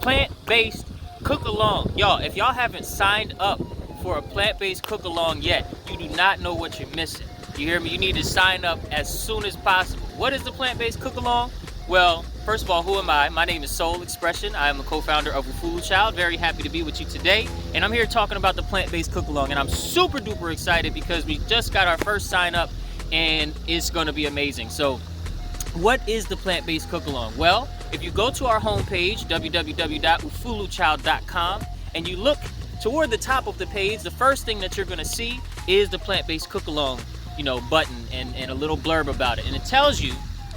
plant-based cook-along. Y'all, if y'all haven't signed up for a plant-based cook-along yet, you do not know what you're missing. You hear me? You need to sign up as soon as possible. What is the plant-based cook-along? Well, first of all, who am I? My name is Soul Expression. I am a co-founder of Ufulu Child. Very happy to be with you today. And I'm here talking about the plant-based cook-along. And I'm super duper excited because we just got our first sign up and it's gonna be amazing. So what is the plant-based cook-along? Well, if you go to our homepage, www.ufuluchild.com, and you look toward the top of the page, the first thing that you're gonna see is the plant-based cook-along, button and a little blurb about it. And it tells you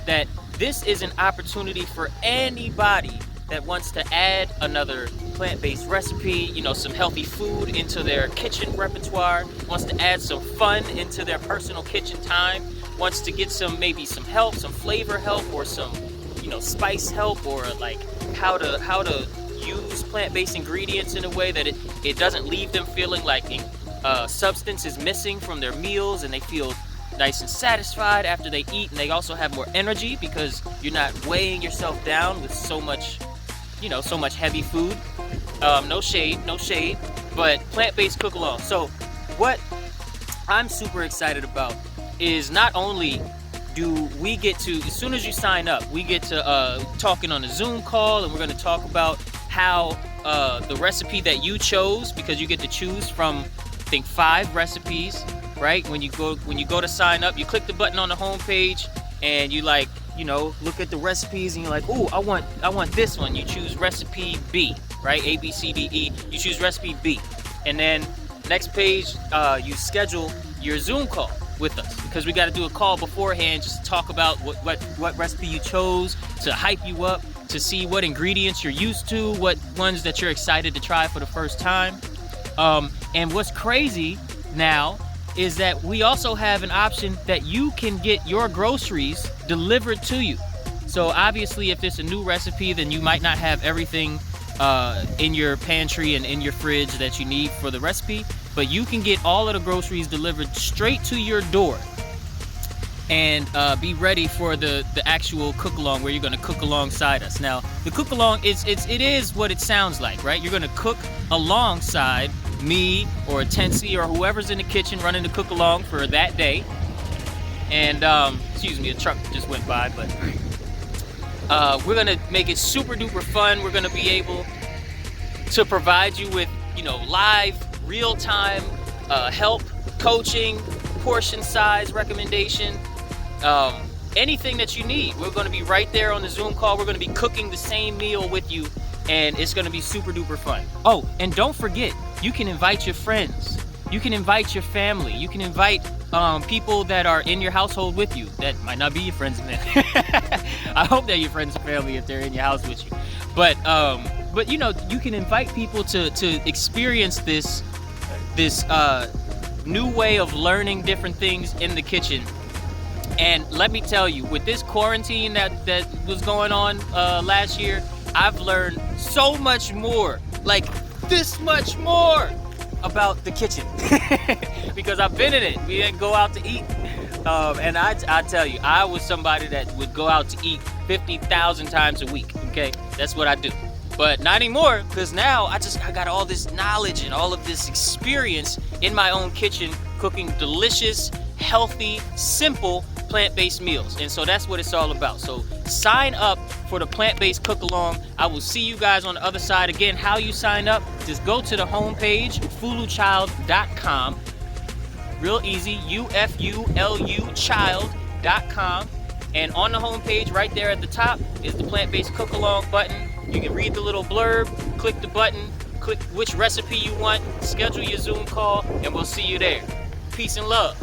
that this is an opportunity for anybody that wants to add another plant-based recipe, some healthy food into their kitchen repertoire, wants to add some fun into their personal kitchen time, wants to get maybe some help, some flavor help, or some, spice help, or like how to use plant-based ingredients in a way that it doesn't leave them feeling like substance is missing from their meals, and they feel nice and satisfied after they eat, and they also have more energy because you're not weighing yourself down with so much heavy food. No shade, but plant-based cook-along. So what I'm super excited about is not only do we get to, as soon as you sign up, we get to talking on a Zoom call, and we're going to talk about how the recipe that you chose, because you get to choose from, I think, 5 recipes, right? When you go to sign up, you click the button on the home page and you look at the recipes and you're like, oh, I want this one. You choose recipe B, right? A, B, C, D, E. You choose recipe B. And then next page, you schedule your Zoom call with us, because we got to do a call beforehand just to talk about what recipe you chose, to hype you up, to see what ingredients you're used to, what ones that you're excited to try for the first time. And what's crazy now is that we also have an option that you can get your groceries delivered to you. So obviously, if it's a new recipe, then you might not have everything in your pantry and in your fridge that you need for the recipe, but you can get all of the groceries delivered straight to your door and be ready for the actual cook-along, where you're going to cook alongside us. Now, the cook-along it is what it sounds like, right? You're going to cook alongside me or Tensi or whoever's in the kitchen running the cook-along for that day. And excuse me, a truck just went by, but we're going to make it super duper fun. We're going to be able to provide you with live, real-time help, coaching, portion size recommendation, anything that you need. We're going to be right there on the Zoom call. We're going to be cooking the same meal with you, and it's going to be super duper fun. Oh, and don't forget, you can invite your friends, you can invite your family, you can invite people that are in your household with you that might not be your friends and family. I hope they're your friends and family if they're in your house with you, but you can invite people to experience this new way of learning different things in the kitchen. And let me tell you, with this quarantine that was going on last year, I've learned so much more, like this much more about the kitchen because I've been in it. We didn't go out to eat, and I tell you, I was somebody that would go out to eat 50,000 times a week. Okay, that's what I do. But not anymore, because now I got all this knowledge and all of this experience in my own kitchen, cooking delicious, healthy, simple plant-based meals. And so that's what it's all about. So sign up for the plant-based cook-along. I will see you guys on the other side. Again, how you sign up, just go to the homepage, ufuluchild.com. Real easy, UFULU child.com. And on the homepage, right there at the top, is the plant-based cook-along button. You can read the little blurb, click the button, click which recipe you want, schedule your Zoom call, and we'll see you there. Peace and love.